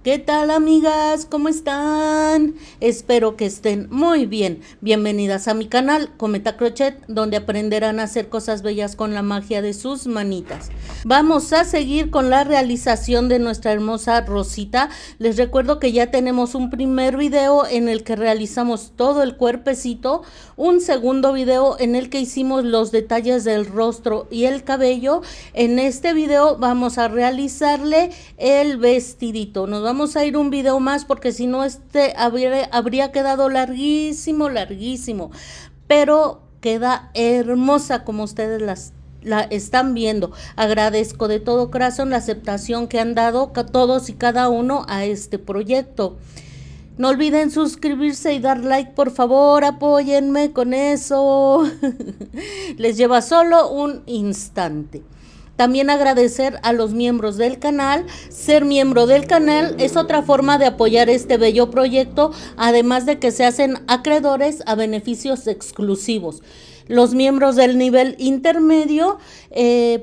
¿Qué tal, amigas? ¿Cómo están? Espero que estén muy bien. Bienvenidas a mi canal Cometa Crochet, donde aprenderán a hacer cosas bellas con la magia de sus manitas. Vamos a seguir con la realización de nuestra hermosa Rosita. Les recuerdo que ya tenemos un primer video en el que realizamos todo el cuerpecito, un segundo video en el que hicimos los detalles del rostro y el cabello. En este video vamos a realizarle el vestidito. Nos vamos a ir un video más porque si no habría quedado larguísimo, pero queda hermosa como ustedes la están viendo. Agradezco de todo corazón la aceptación que han dado todos y cada uno a este proyecto. No olviden suscribirse y dar like, por favor, apóyenme con eso. Les lleva solo un instante. También agradecer a los miembros del canal. Ser miembro del canal es otra forma de apoyar este bello proyecto, además de que se hacen acreedores a beneficios exclusivos. Los miembros del nivel intermedio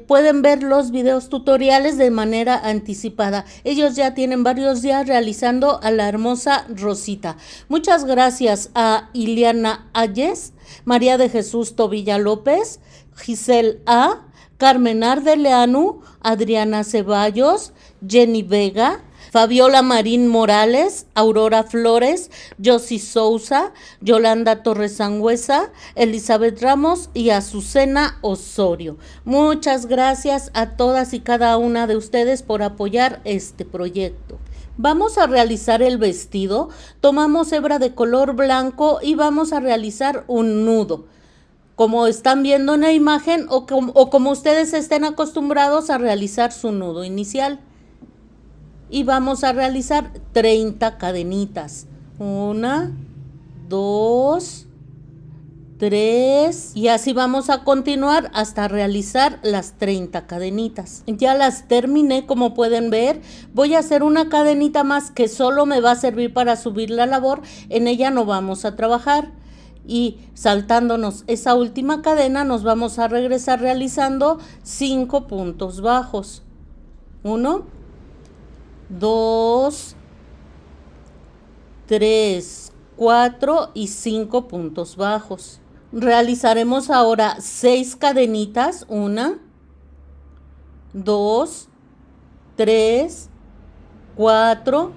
pueden ver los videos tutoriales de manera anticipada. Ellos ya tienen varios días realizando a la hermosa Rosita. Muchas gracias a Iliana Ayes, María de Jesús Tobilla López, Giselle A., Carmen Ardeleanu, Adriana Ceballos, Jenny Vega, Fabiola Marín Morales, Aurora Flores, Josie Sousa, Yolanda Torres Sangüesa, Elizabeth Ramos y Azucena Osorio. Muchas gracias a todas y cada una de ustedes por apoyar este proyecto. Vamos a realizar el vestido. Tomamos hebra de color blanco y vamos a realizar un nudo, como están viendo en la imagen o como ustedes estén acostumbrados a realizar su nudo inicial. Y vamos a realizar 30 cadenitas. 1, 2, 3 y así vamos a continuar hasta realizar las 30 cadenitas. Ya las terminé, como pueden ver. Voy a hacer una cadenita más que solo me va a servir para subir la labor. En ella no vamos a trabajar. Y saltándonos esa última cadena nos vamos a regresar realizando 5 puntos bajos. 1, 2, 3, 4 y 5 puntos bajos. Realizaremos ahora 6 cadenitas. 1, 2, 3, 4,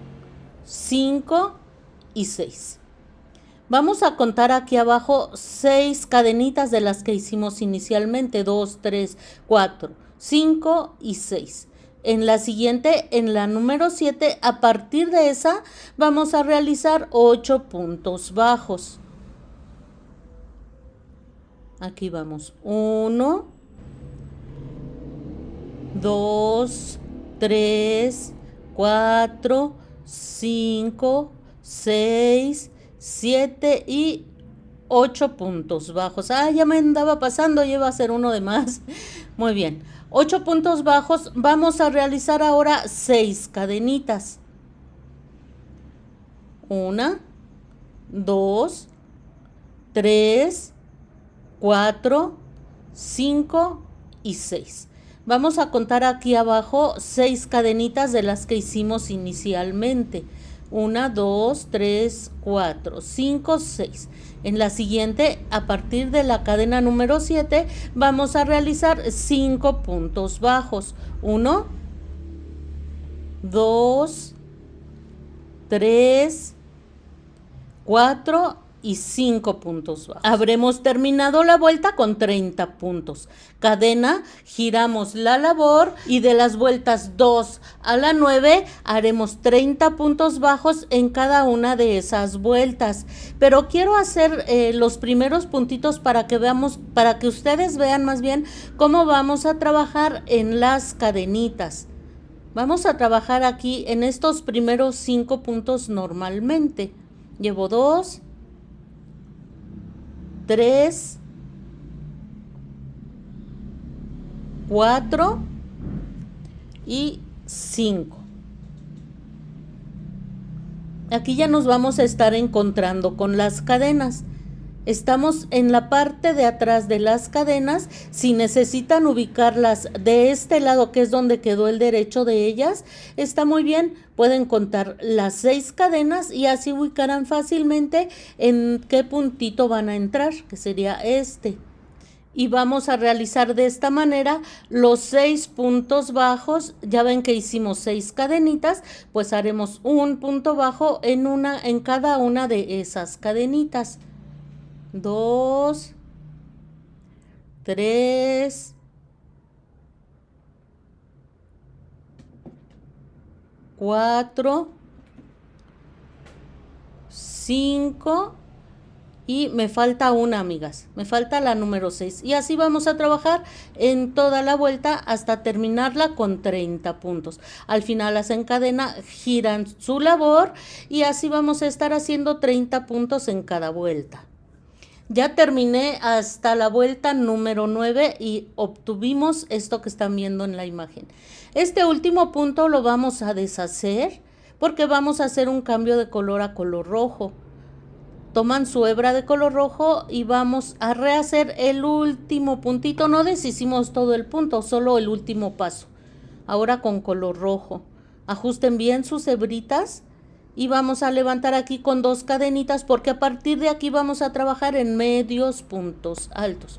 5 y 6. Vamos a contar aquí abajo 6 cadenitas de las que hicimos inicialmente. 2, 3, 4, 5 y 6. En la siguiente, en la número 7, a partir de esa vamos a realizar 8 puntos bajos. Aquí vamos. 1, 2, 3, 4, 5, 6, 7 y 8 puntos bajos. Ya me andaba pasando, ya iba a ser uno de más. Muy bien, 8 puntos bajos. Vamos a realizar ahora 6 cadenitas. 1, 2, 3, 4, 5 y 6. Vamos a contar aquí abajo 6 cadenitas de las que hicimos inicialmente. 1, 2, 3, 4, 5, 6. En la siguiente, a partir de la cadena número 7, vamos a realizar 5 puntos bajos. 1, 2, 3, 4 y 5 puntos bajos. Habremos terminado la vuelta con 30 puntos. Cadena, giramos la labor y de las vueltas 2 a la 9 haremos 30 puntos bajos en cada una de esas vueltas. Pero quiero hacer los primeros puntitos para que ustedes vean más bien cómo vamos a trabajar en las cadenitas. Vamos a trabajar aquí en estos primeros 5 puntos normalmente. Llevo 2, 3, 4 y 5. Aquí ya nos vamos a estar encontrando con las cadenas. Estamos en la parte de atrás de las cadenas. Si necesitan ubicarlas de este lado, que es donde quedó el derecho de ellas, está muy bien. Pueden contar las 6 cadenas y así ubicarán fácilmente en qué puntito van a entrar, que sería este. Y vamos a realizar de esta manera los 6 puntos bajos. Ya ven que hicimos 6 cadenitas, pues haremos un punto bajo en cada una de esas cadenitas. 2, 3, 4, 5 y me falta una, amigas, me falta la número 6 y así vamos a trabajar en toda la vuelta hasta terminarla con 30 puntos. Al final hacen cadena, giran su labor y así vamos a estar haciendo 30 puntos en cada vuelta. Ya terminé hasta la vuelta número 9 y obtuvimos esto que están viendo en la imagen. Este último punto lo vamos a deshacer porque vamos a hacer un cambio de color a color rojo. Toman su hebra de color rojo y vamos a rehacer el último puntito. No deshicimos todo el punto, solo el último paso. Ahora con color rojo. Ajusten bien sus hebritas. Y vamos a levantar aquí con 2 cadenitas porque a partir de aquí vamos a trabajar en medios puntos altos.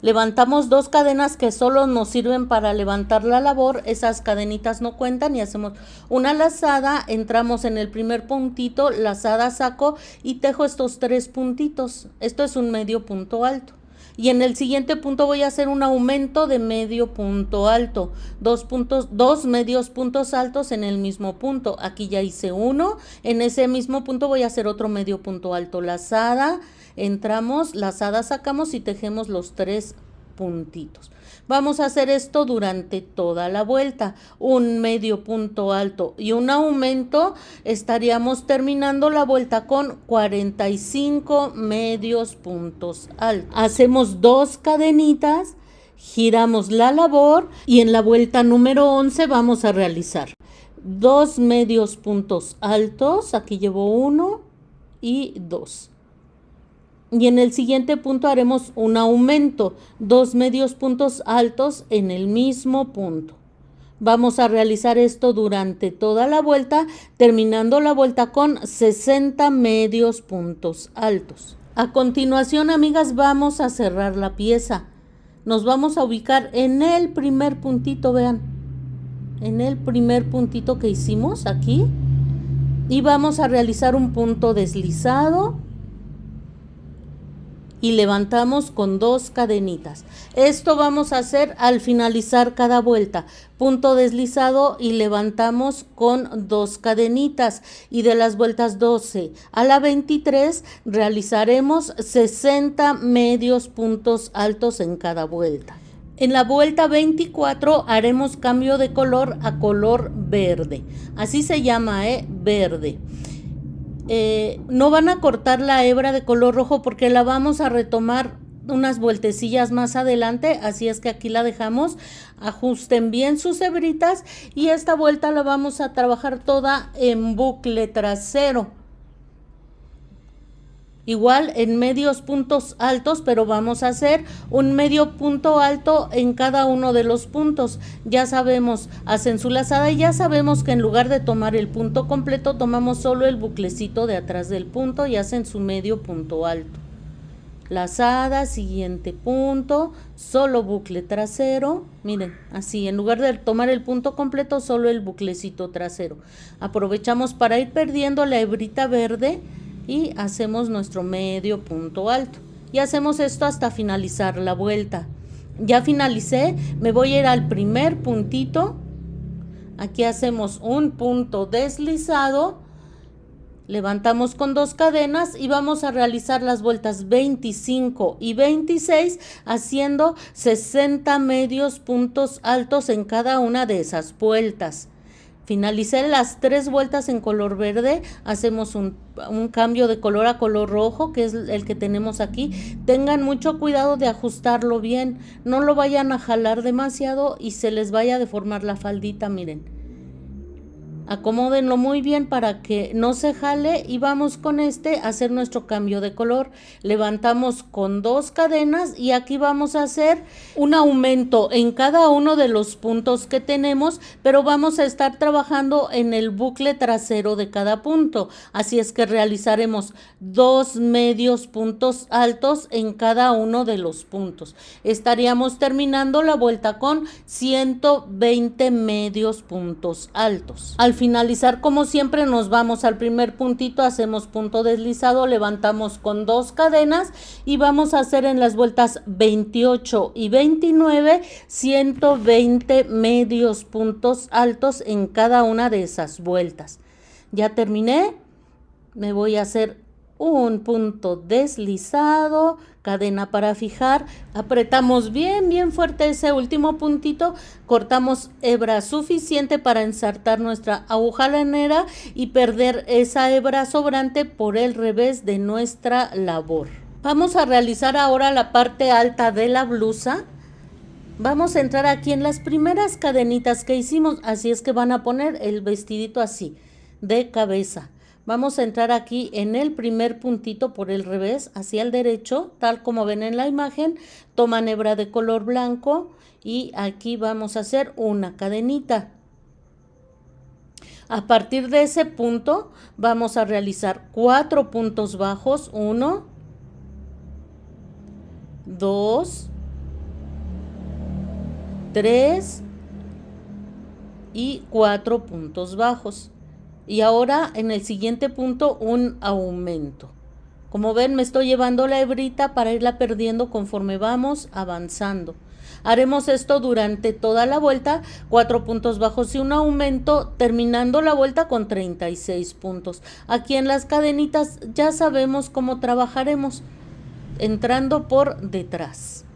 Levantamos 2 cadenas que solo nos sirven para levantar la labor, esas cadenitas no cuentan y hacemos una lazada, entramos en el primer puntito, lazada, saco y tejo estos 3 puntitos. Esto es un medio punto alto. Y en el siguiente punto voy a hacer un aumento de medio punto alto, 2 medios puntos altos en el mismo punto. Aquí ya hice uno, en ese mismo punto voy a hacer otro medio punto alto, lazada, entramos, lazada, sacamos y tejemos los 3 puntitos. Vamos a hacer esto durante toda la vuelta, un medio punto alto y un aumento. Estaríamos terminando la vuelta con 45 medios puntos altos. Hacemos 2 cadenitas, giramos la labor y en la vuelta número 11 vamos a realizar 2 medios puntos altos. Aquí llevo 1 y 2. Y en el siguiente punto haremos un aumento, 2 medios puntos altos en el mismo punto. Vamos a realizar esto durante toda la vuelta, terminando la vuelta con 60 medios puntos altos. A continuación, amigas, vamos a cerrar la pieza. Nos vamos a ubicar en el primer puntito, vean, en el primer puntito que hicimos aquí. Y vamos a realizar un punto deslizado. Y levantamos con 2 cadenitas. Esto vamos a hacer al finalizar cada vuelta. Punto deslizado y levantamos con 2 cadenitas. Y de las vueltas 12 a la 23 realizaremos 60 medios puntos altos en cada vuelta. En la vuelta 24 haremos cambio de color a color verde. Así se llama, verde. No van a cortar la hebra de color rojo porque la vamos a retomar unas vueltecillas más adelante, así es que aquí la dejamos. Ajusten bien sus hebritas y esta vuelta la vamos a trabajar toda en bucle trasero. Igual en medios puntos altos, pero vamos a hacer un medio punto alto en cada uno de los puntos. Ya sabemos, hacen su lazada y ya sabemos que en lugar de tomar el punto completo, tomamos solo el buclecito de atrás del punto y hacen su medio punto alto. Lazada, siguiente punto, solo bucle trasero. Miren, así, en lugar de tomar el punto completo, solo el buclecito trasero. Aprovechamos para ir perdiendo la hebrita verde y hacemos nuestro medio punto alto. Y hacemos esto hasta finalizar la vuelta. Ya finalicé, me voy a ir al primer puntito. Aquí hacemos un punto deslizado. Levantamos con 2 cadenas y vamos a realizar las vueltas 25 y 26 haciendo 60 medios puntos altos en cada una de esas vueltas. Finalicé las 3 vueltas en color verde, hacemos un cambio de color a color rojo, que es el que tenemos aquí. Tengan mucho cuidado de ajustarlo bien, no lo vayan a jalar demasiado y se les vaya a deformar la faldita, miren. Acomódenlo muy bien para que no se jale y vamos con a hacer nuestro cambio de color. Levantamos con 2 cadenas y aquí vamos a hacer un aumento en cada uno de los puntos que tenemos, pero vamos a estar trabajando en el bucle trasero de cada punto. Así es que realizaremos 2 medios puntos altos en cada uno de los puntos. Estaríamos terminando la vuelta con 120 medios puntos altos. Al finalizar, como siempre, nos vamos al primer puntito, hacemos punto deslizado, levantamos con 2 cadenas y vamos a hacer en las vueltas 28 y 29 120 medios puntos altos en cada una de esas vueltas. Ya terminé, me voy a hacer un punto deslizado, cadena para fijar, apretamos bien fuerte ese último puntito, cortamos hebra suficiente para ensartar nuestra aguja lanera y perder esa hebra sobrante por el revés de nuestra labor. Vamos a realizar ahora la parte alta de la blusa. Vamos a entrar aquí en las primeras cadenitas que hicimos, así es que van a poner el vestidito así, de cabeza. Vamos a entrar aquí en el primer puntito por el revés, hacia el derecho, tal como ven en la imagen. Toman hebra de color blanco y aquí vamos a hacer una cadenita. A partir de ese punto vamos a realizar 4 puntos bajos, 1, 2, 3 y 4 puntos bajos. Y ahora en el siguiente punto un aumento. Como ven, me estoy llevando la hebrita para irla perdiendo conforme vamos avanzando. Haremos esto durante toda la vuelta, 4 puntos bajos y un aumento, terminando la vuelta con 36 puntos. Aquí en las cadenitas ya sabemos cómo trabajaremos, entrando por detrás.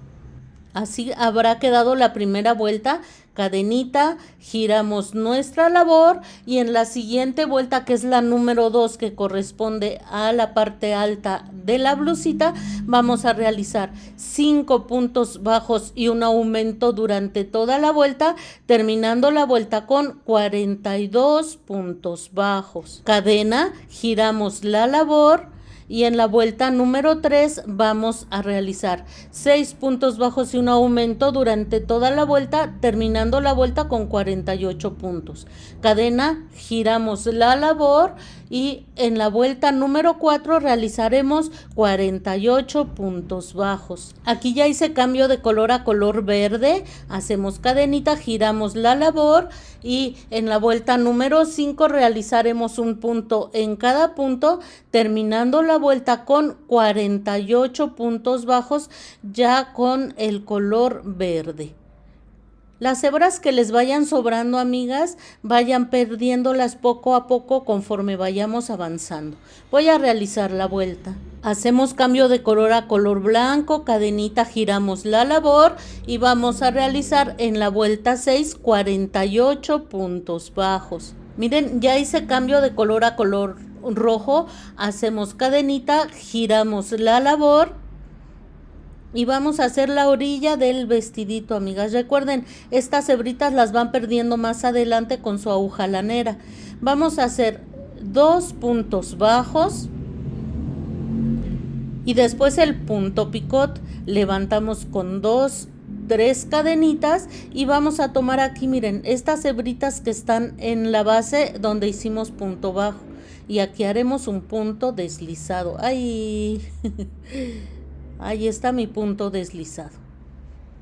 Así habrá quedado la primera vuelta, cadenita, giramos nuestra labor y en la siguiente vuelta, que es la número 2, que corresponde a la parte alta de la blusita, vamos a realizar 5 puntos bajos y un aumento durante toda la vuelta, terminando la vuelta con 42 puntos bajos. Cadena, giramos la labor. Y en la vuelta número 3 vamos a realizar 6 puntos bajos y un aumento durante toda la vuelta, terminando la vuelta con 48 puntos. Cadena, giramos la labor y en la vuelta número 4 realizaremos 48 puntos bajos. Aquí ya hice cambio de color a color verde, hacemos cadenita, giramos la labor y en la vuelta número 5 realizaremos un punto en cada punto, terminando la vuelta con 48 puntos bajos ya con el color verde. Las hebras que les vayan sobrando, amigas, vayan perdiéndolas poco a poco conforme vayamos avanzando. Voy a realizar la vuelta. Hacemos cambio de color a color blanco, cadenita, giramos la labor y vamos a realizar en la vuelta 6 48 puntos bajos. Miren, ya hice cambio de color a color rojo, hacemos cadenita, giramos la labor y vamos a hacer la orilla del vestidito, amigas. Recuerden, estas hebritas las van perdiendo más adelante con su aguja lanera. Vamos a hacer 2 puntos bajos y después el punto picot. Levantamos con 3 cadenitas y vamos a tomar aquí, miren, estas hebritas que están en la base donde hicimos punto bajo. Y aquí haremos un punto deslizado. ¡Ay! Ahí está mi punto deslizado.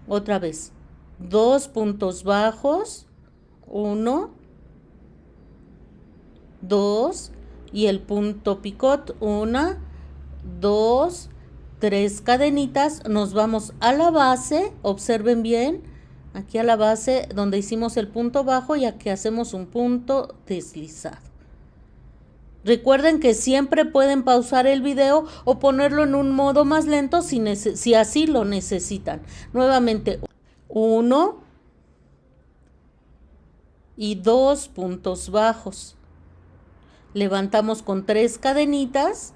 Otra vez. 2 puntos bajos. 1, 2 y el punto picot. 1, 2, 3 cadenitas. Nos vamos a la base. Observen bien. Aquí a la base donde hicimos el punto bajo y aquí hacemos un punto deslizado. Recuerden que siempre pueden pausar el video o ponerlo en un modo más lento si así lo necesitan. Nuevamente, 1 y 2 puntos bajos. Levantamos con 3 cadenitas.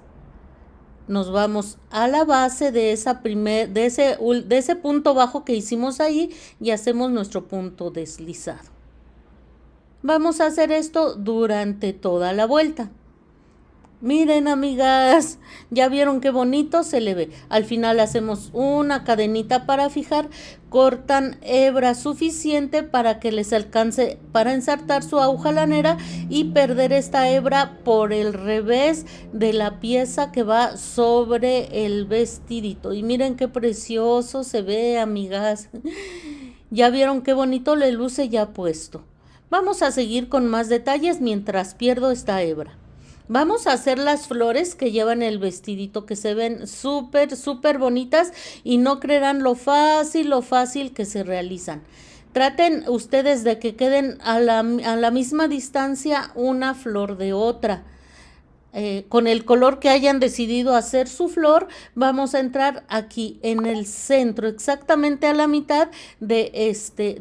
Nos vamos a la base de ese punto bajo que hicimos ahí y hacemos nuestro punto deslizado. Vamos a hacer esto durante toda la vuelta. Miren, amigas, ya vieron qué bonito se le ve. Al final hacemos una cadenita para fijar, cortan hebra suficiente para que les alcance para ensartar su aguja lanera y perder esta hebra por el revés de la pieza que va sobre el vestidito. Y miren qué precioso se ve, amigas. Ya vieron qué bonito le luce ya puesto. Vamos a seguir con más detalles mientras pierdo esta hebra. Vamos a hacer las flores que llevan el vestidito, que se ven súper bonitas y no creerán lo fácil que se realizan. Traten ustedes de que queden a la misma distancia una flor de otra. Con el color que hayan decidido hacer su flor, vamos a entrar aquí en el centro, exactamente a la mitad de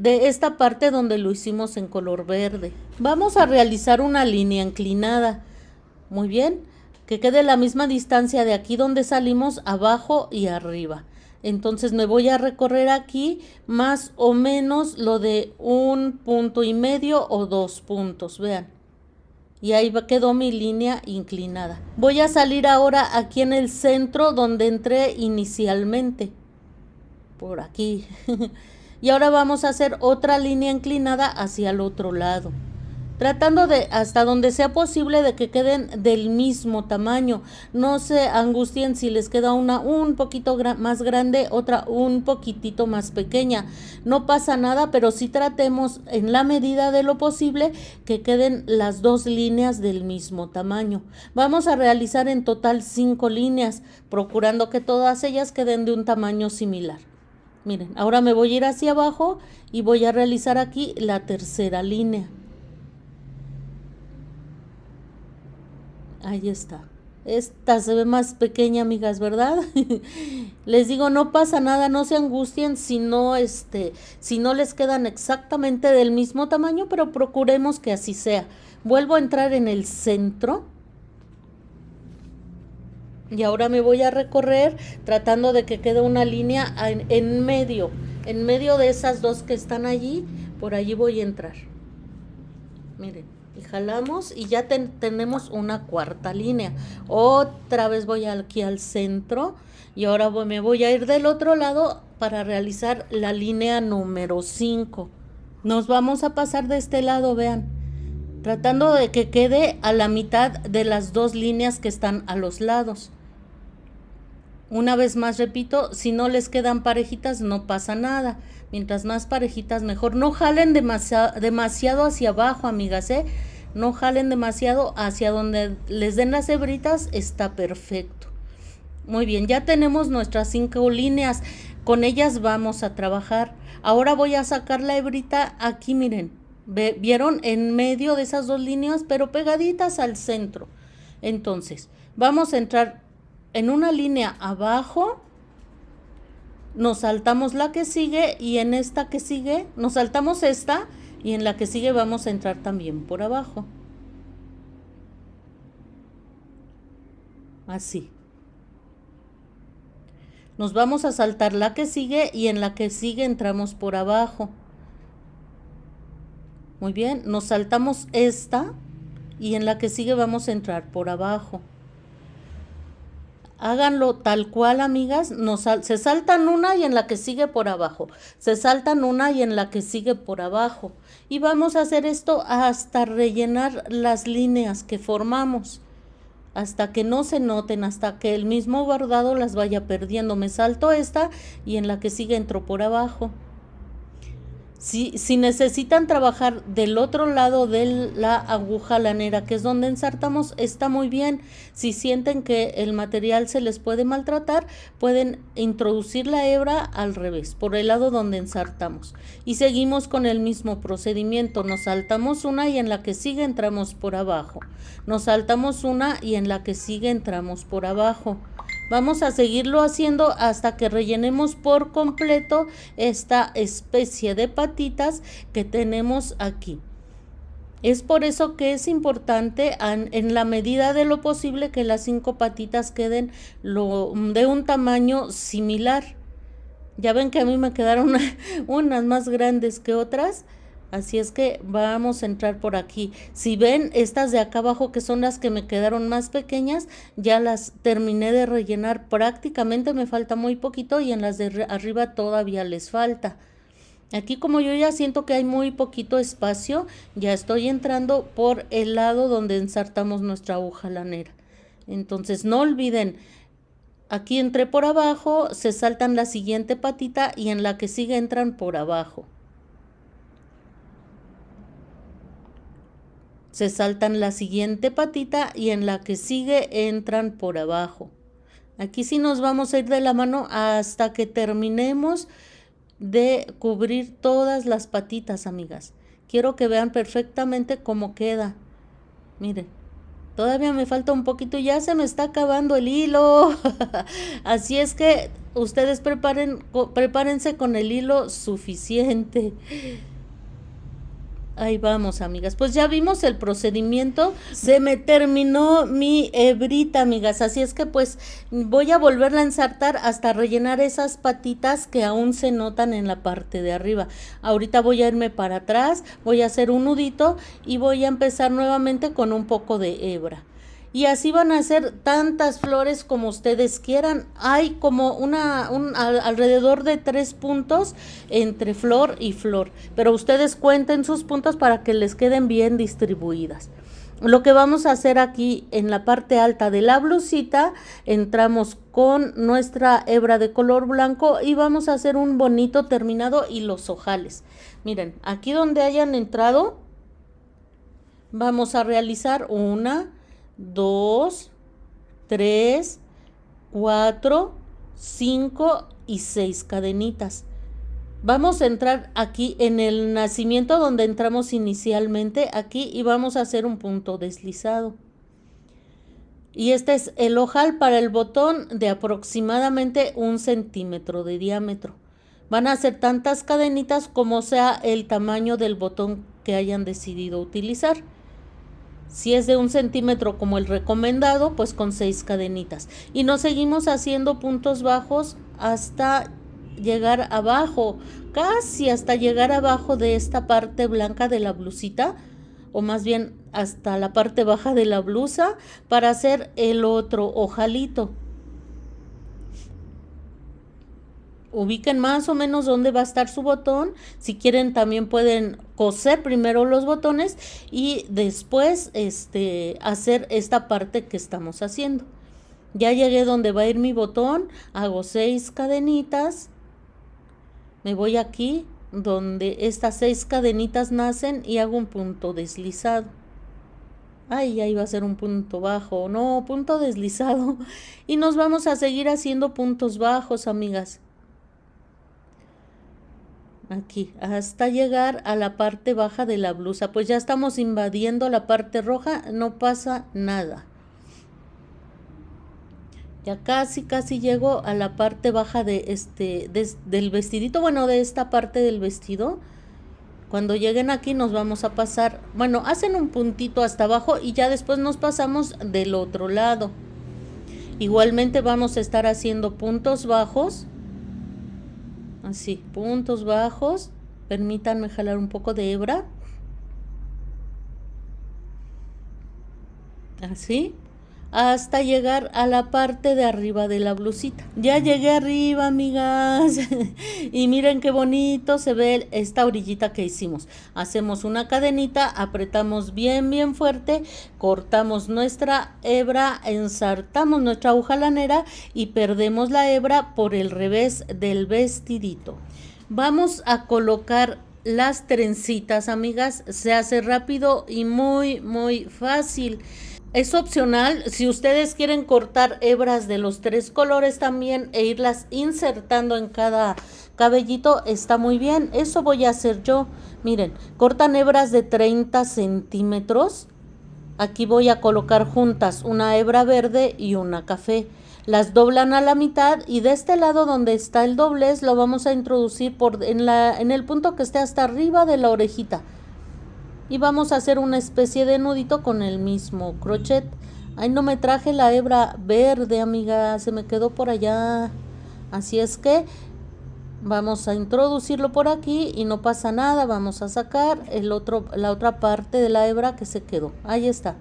esta parte donde lo hicimos en color verde. Vamos a realizar una línea inclinada. Muy bien, que quede la misma distancia de aquí donde salimos, abajo y arriba. Entonces me voy a recorrer aquí más o menos lo de 1,5 puntos o 2 puntos, vean. Y ahí quedó mi línea inclinada. Voy a salir ahora aquí en el centro donde entré inicialmente. Por aquí. Y ahora vamos a hacer otra línea inclinada hacia el otro lado, tratando de hasta donde sea posible de que queden del mismo tamaño. No se angustien si les queda una un poquito más grande, otra un poquitito más pequeña. No pasa nada, pero sí tratemos en la medida de lo posible que queden las dos líneas del mismo tamaño. Vamos a realizar en total 5 líneas, procurando que todas ellas queden de un tamaño similar. Miren, ahora me voy a ir hacia abajo y voy a realizar aquí la tercera línea. Ahí está. Esta se ve más pequeña, amigas, ¿verdad? Les digo, no pasa nada, no se angustien si no les quedan exactamente del mismo tamaño, pero procuremos que así sea. Vuelvo a entrar en el centro. Y ahora me voy a recorrer tratando de que quede una línea en medio de esas dos que están allí. Por allí voy a entrar. Miren. Y jalamos y ya tenemos una cuarta línea. Otra vez voy aquí al centro y ahora me voy a ir del otro lado para realizar la línea número 5. Nos vamos a pasar de este lado, vean, tratando de que quede a la mitad de las dos líneas que están a los lados. Una vez más repito, si no les quedan parejitas no pasa nada. Mientras más parejitas mejor. No jalen demasiado hacia abajo, amigas, No jalen demasiado hacia donde les den las hebritas, está perfecto. Muy bien, ya tenemos nuestras 5 líneas. Con ellas vamos a trabajar. Ahora voy a sacar la hebrita aquí, miren. ¿Vieron? En medio de esas dos líneas, pero pegaditas al centro. Entonces, vamos a entrar en una línea abajo. Nos saltamos la que sigue y en esta que sigue, nos saltamos esta y en la que sigue vamos a entrar también por abajo. Así. Nos vamos a saltar la que sigue y en la que sigue entramos por abajo. Muy bien, nos saltamos esta y en la que sigue vamos a entrar por abajo. Háganlo tal cual, amigas. Se saltan una y en la que sigue por abajo. Se saltan una y en la que sigue por abajo. Y vamos a hacer esto hasta rellenar las líneas que formamos. Hasta que no se noten, hasta que el mismo bordado las vaya perdiendo. Me salto esta y en la que sigue entro por abajo. Si necesitan trabajar del otro lado de la aguja lanera, que es donde ensartamos, está muy bien. Si sienten que el material se les puede maltratar, pueden introducir la hebra al revés, por el lado donde ensartamos. Y seguimos con el mismo procedimiento. Nos saltamos una y en la que sigue entramos por abajo. Nos saltamos una y en la que sigue entramos por abajo. Vamos a seguirlo haciendo hasta que rellenemos por completo esta especie de patitas que tenemos aquí. Es por eso que es importante en la medida de lo posible que las 5 patitas queden de un tamaño similar. Ya ven que a mí me quedaron unas más grandes que otras. Así es que vamos a entrar por aquí. Si ven, estas de acá abajo, que son las que me quedaron más pequeñas, ya las terminé de rellenar prácticamente, me falta muy poquito, y en las de arriba todavía les falta. Aquí, como yo ya siento que hay muy poquito espacio, ya estoy entrando por el lado donde ensartamos nuestra aguja lanera. Entonces no olviden, aquí entré por abajo, se saltan la siguiente patita y en la que sigue entran por abajo. Se saltan la siguiente patita y en la que sigue entran por abajo. Aquí sí nos vamos a ir de la mano hasta que terminemos de cubrir todas las patitas, amigas. Quiero que vean perfectamente cómo queda. Miren, todavía me falta un poquito y ya se me está acabando el hilo. Así es que ustedes prepárense con el hilo suficiente. Ahí vamos, amigas. Pues ya vimos el procedimiento. Se me terminó mi hebrita, amigas. Así es que pues voy a volverla a ensartar hasta rellenar esas patitas que aún se notan en la parte de arriba. Ahorita voy a irme para atrás, voy a hacer un nudito y voy a empezar nuevamente con un poco de hebra. Y así van a hacer tantas flores como ustedes quieran. Hay como alrededor de 3 puntos entre flor y flor, pero ustedes cuenten sus puntos para que les queden bien distribuidas. Lo que vamos a hacer aquí en la parte alta de la blusita, entramos con nuestra hebra de color blanco y vamos a hacer un bonito terminado y los ojales. Miren, aquí donde hayan entrado, vamos a realizar 1, 2, 3, 4, 5 y 6 cadenitas. Vamos a entrar aquí en el nacimiento donde entramos inicialmente aquí y vamos a hacer un punto deslizado. Y este es el ojal para el botón de aproximadamente 1 centímetro de diámetro. Van a hacer tantas cadenitas como sea el tamaño del botón que hayan decidido utilizar. Si es de 1 centímetro como el recomendado, pues con 6 cadenitas. Y nos seguimos haciendo puntos bajos hasta llegar abajo, casi hasta llegar abajo de esta parte blanca de la blusita, o más bien hasta la parte baja de la blusa, para hacer el otro ojalito. Ubiquen más o menos dónde va a estar su botón. Si quieren también pueden coser primero los botones y después hacer esta parte que estamos haciendo. Ya llegué donde va a ir mi botón, hago 6 cadenitas, me voy aquí donde estas 6 cadenitas nacen y hago un punto deslizado. Ay, ahí va a ser un punto bajo, no, punto deslizado. Y nos vamos a seguir haciendo puntos bajos, amigas. Aquí, hasta llegar a la parte baja de la blusa. Pues ya estamos invadiendo la parte roja, no pasa nada. Ya casi llego a la parte baja de del vestidito, bueno, de esta parte del vestido. Cuando lleguen aquí nos vamos a pasar, bueno, hacen un puntito hasta abajo y ya después nos pasamos del otro lado. Igualmente vamos a estar haciendo puntos bajos. Así, puntos bajos. Permítanme jalar un poco de hebra. Así. Hasta llegar a la parte de arriba de la blusita. Ya llegué arriba, amigas. Y miren qué bonito se ve esta orillita que hicimos. Hacemos una cadenita, apretamos bien fuerte, cortamos nuestra hebra, ensartamos nuestra aguja lanera y perdemos la hebra por el revés del vestidito. Vamos a colocar las trencitas, amigas. Se hace rápido y muy fácil. Es opcional, si ustedes quieren cortar hebras de los 3 colores también e irlas insertando en cada cabellito, está muy bien. Eso voy a hacer yo. Miren, cortan hebras de 30 centímetros. Aquí voy a colocar juntas una hebra verde y una café. Las doblan a la mitad y de este lado donde está el doblez lo vamos a introducir en el punto que esté hasta arriba de la orejita. Y vamos a hacer una especie de nudito con el mismo crochet. Ay, no me traje la hebra verde, amiga, se me quedó por allá. Así es que Vamos a introducirlo por aquí y no pasa nada. Vamos a sacar la otra parte de la hebra que se quedó. Ahí está.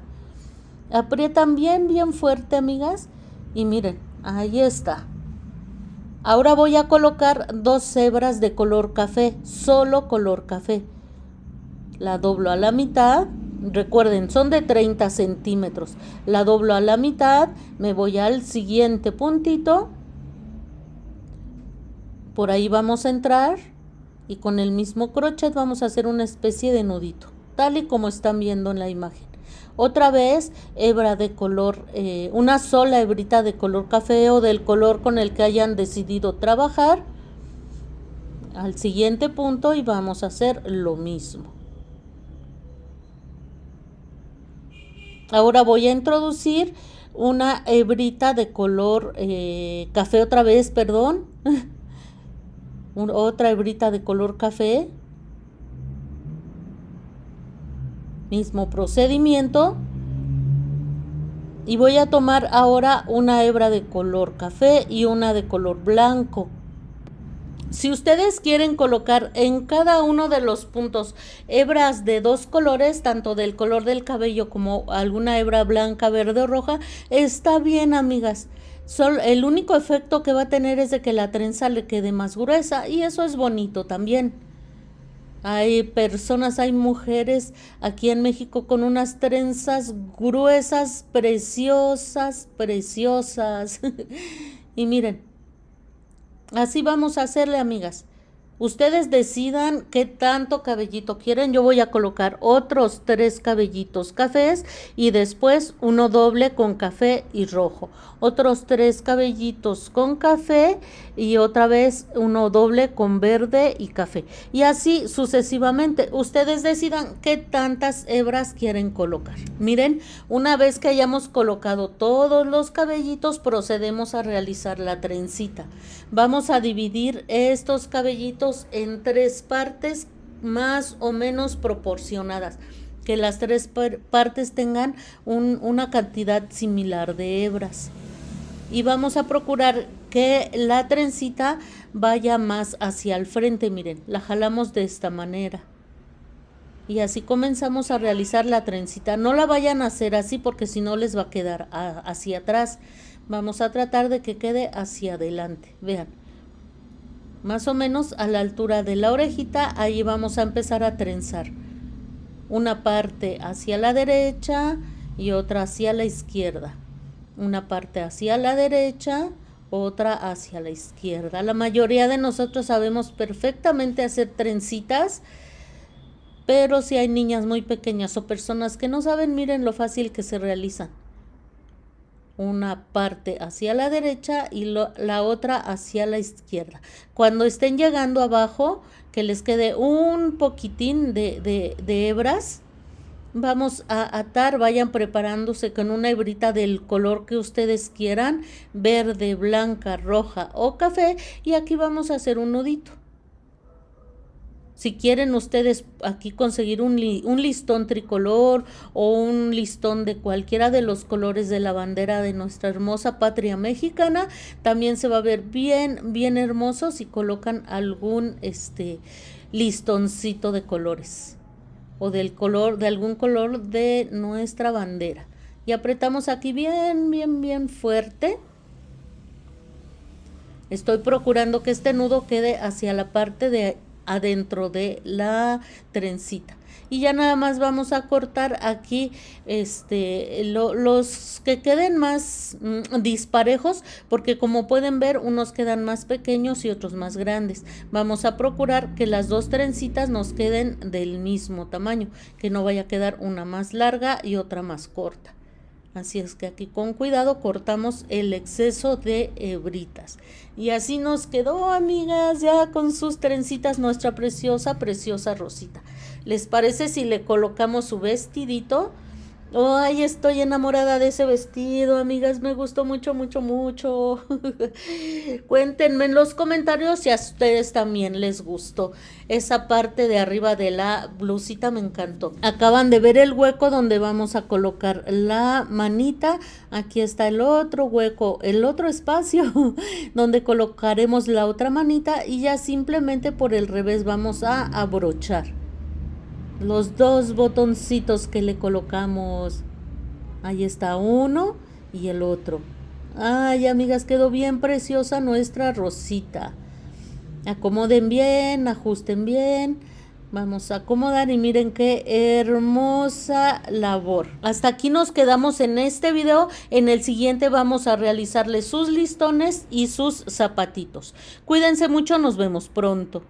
Aprietan bien fuerte, amigas. Y miren, ahí está. Ahora voy a colocar 2 hebras de color café, solo color café. La doblo a la mitad. Recuerden, son de 30 centímetros. La doblo a la mitad. Me voy al siguiente puntito. Por ahí vamos a entrar. Y con el mismo crochet vamos a hacer una especie de nudito, tal y como están viendo en la imagen. Otra vez, hebra de color, una sola hebrita de color café o del color con el que hayan decidido trabajar. Al siguiente punto y vamos a hacer lo mismo. Ahora voy a introducir una hebrita de color café otra vez, perdón. Otra hebrita de color café. Mismo procedimiento. Y voy a tomar ahora una hebra de color café y una de color blanco. Si ustedes quieren colocar en cada uno de los puntos hebras de 2 colores, tanto del color del cabello como alguna hebra blanca, verde o roja, está bien, amigas. El único efecto que va a tener es de que la trenza le quede más gruesa y eso es bonito también. Hay personas, hay mujeres aquí en México con unas trenzas gruesas, preciosas. Y miren, así vamos a hacerle, amigas. Ustedes decidan qué tanto cabellito quieren. Yo voy a colocar otros 3 cabellitos cafés y después uno doble con café y rojo. Otros 3 cabellitos con café y otra vez uno doble con verde y café. Y así sucesivamente. Ustedes decidan qué tantas hebras quieren colocar. Miren, una vez que hayamos colocado todos los cabellitos, procedemos a realizar la trencita. Vamos a dividir estos cabellitos en 3 partes más o menos proporcionadas, que las 3 partes tengan una cantidad similar de hebras. Y vamos a procurar que la trencita vaya más hacia el frente. Miren, la jalamos de esta manera. Y así comenzamos a realizar la trencita. No la vayan a hacer así porque si no les va a quedar hacia atrás. Vamos a tratar de que quede hacia adelante. Vean. Más o menos a la altura de la orejita, ahí vamos a empezar a trenzar. Una parte hacia la derecha y otra hacia la izquierda. Una parte hacia la derecha, otra hacia la izquierda. La mayoría de nosotros sabemos perfectamente hacer trencitas, pero si hay niñas muy pequeñas o personas que no saben, miren lo fácil que se realizan. Una parte hacia la derecha y la otra hacia la izquierda. Cuando estén llegando abajo, que les quede un poquitín de hebras, vamos a atar, vayan preparándose con una hebrita del color que ustedes quieran, verde, blanca, roja o café, y aquí vamos a hacer un nudito. Si quieren ustedes aquí conseguir un listón tricolor o un listón de cualquiera de los colores de la bandera de nuestra hermosa patria mexicana, también se va a ver bien hermoso si colocan algún listoncito de colores o de algún color de nuestra bandera. Y apretamos aquí bien fuerte. Estoy procurando que este nudo quede hacia la parte de adentro de la trencita. Y ya nada más vamos a cortar aquí los que queden más disparejos, porque como pueden ver, unos quedan más pequeños y otros más grandes. Vamos a procurar que las 2 trencitas nos queden del mismo tamaño, que no vaya a quedar una más larga y otra más corta. Así es que aquí con cuidado cortamos el exceso de hebritas. Y así nos quedó, amigas, ya con sus trencitas nuestra preciosa Rosita. ¿Les parece si le colocamos su vestidito? Ay, estoy enamorada de ese vestido, amigas, me gustó mucho, mucho, mucho. Cuéntenme en los comentarios si a ustedes también les gustó. Esa parte de arriba de la blusita me encantó. Acaban de ver el hueco donde vamos a colocar la manita. Aquí está el otro hueco, el otro espacio donde colocaremos la otra manita y ya simplemente por el revés vamos a abrochar los dos botoncitos que le colocamos. Ahí está uno y el otro. Ay, amigas, quedó bien preciosa nuestra rosita. Acomoden bien, ajusten bien. Vamos a acomodar y miren qué hermosa labor. Hasta aquí nos quedamos en este video. En el siguiente vamos a realizarle sus listones y sus zapatitos. Cuídense mucho, nos vemos pronto.